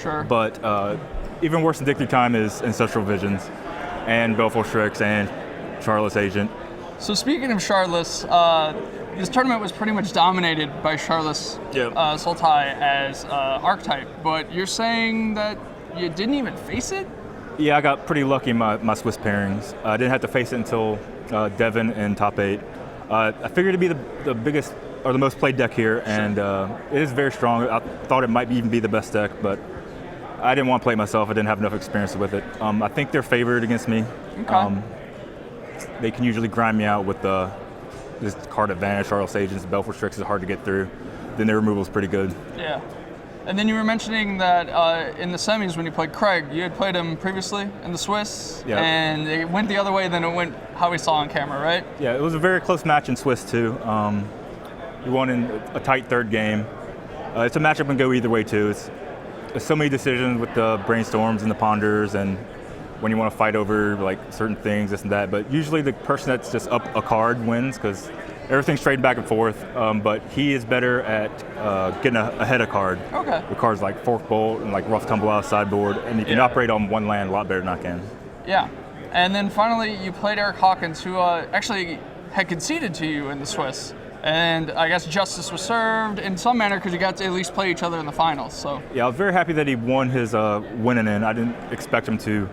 Sure. But even worse than Dictory Time is Ancestral Visions and Baleful Strix and Charlotte's Agent. So speaking of Charlotte's, this tournament was pretty much dominated by Charlotte's Sultai as archetype, but you're saying that you didn't even face it? Yeah, I got pretty lucky in my Swiss pairings. I didn't have to face it until Devon in top 8. I figured it'd be the biggest or the most played deck here, and it is very strong. I thought it might even be the best deck, but I didn't want to play it myself. I didn't have enough experience with it. I think they're favored against me. Okay. They can usually grind me out with this card advantage. Charlotte's Agents, Baleful Strix is hard to get through. Then their removal is pretty good. Yeah. And then you were mentioning that in the semis when you played Craig, you had played him previously in the Swiss, and it went the other way than it went how we saw on camera, right? Yeah, it was a very close match in Swiss too. He won in a tight third game. It's a matchup that can go either way too. It's so many decisions with the brainstorms and the ponders and when you want to fight over like certain things, this and that. But usually the person that's just up a card wins because everything's trading back and forth. But he is better at getting ahead of card. Okay. With cards like Fork Bolt and like Rough Tumble Out of sideboard, and you can operate on one land a lot better than I can. Yeah. And then finally you played Eric Hawkins, who actually had conceded to you in the Swiss. And I guess justice was served in some manner because you got to at least play each other in the finals. So yeah, I was very happy that he won his winning in. I didn't expect him to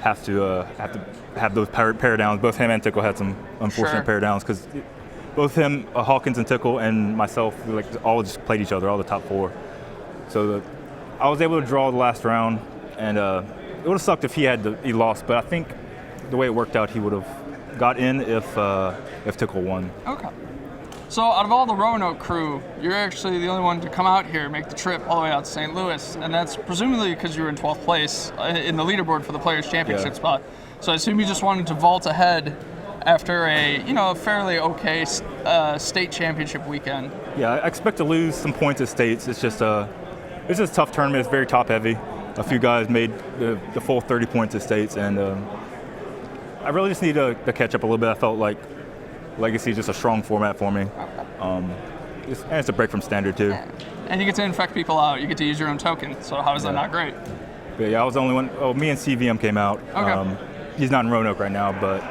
have those pair downs. Both him and Tickle had some unfortunate pair downs because both him, Hawkins and Tickle, and myself, we all just played each other, all the top 4. So I was able to draw the last round, and it would have sucked if he lost. But I think the way it worked out, he would have got in if Tickle won. Okay. So out of all the Roanoke crew, you're actually the only one to come out here, make the trip all the way out to St. Louis, and that's presumably because you were in 12th place in the leaderboard for the Players' Championship spot. So I assume you just wanted to vault ahead after a fairly okay state championship weekend. Yeah, I expect to lose some points at states. It's just a tough tournament. It's very top heavy. A few guys made the full 30 points at states, and I really just need to catch up a little bit. I felt like Legacy is just a strong format for me. And it's a break from Standard too. And you get to infect people out. You get to use your own token. So how is that not great? But yeah, I was the only one. Oh, me and CVM came out. Okay. He's not in Roanoke right now, but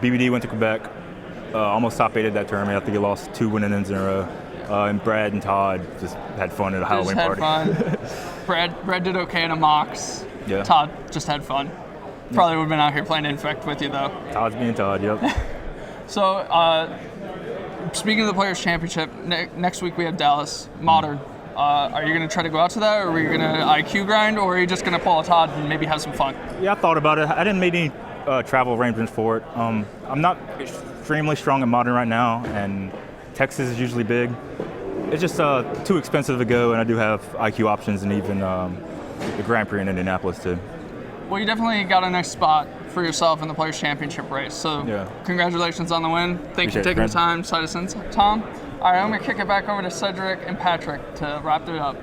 BBD went to Quebec. Almost top 8 at that tournament. I think he lost 2 winning ends in a row. And Brad and Todd just had fun at a Halloween party. Brad did okay in a Mox. Yeah. Todd just had fun. Probably would have been out here playing Infect with you though. Todd's being Todd, yep. So, speaking of the Players' Championship, next week we have Dallas, Modern. Are you going to try to go out to that, or are you going to IQ grind, or are you just going to pull a Todd and maybe have some fun? Yeah, I thought about it. I didn't make any travel arrangements for it. I'm not extremely strong in Modern right now, and Texas is usually big. It's just too expensive to go, and I do have IQ options and even the Grand Prix in Indianapolis too. Well, you definitely got a nice spot for yourself in the Players' Championship race. So congratulations on the win. Thank you for taking the time, Citizens. Tom? All right, I'm going to kick it back over to Cedric and Patrick to wrap it up.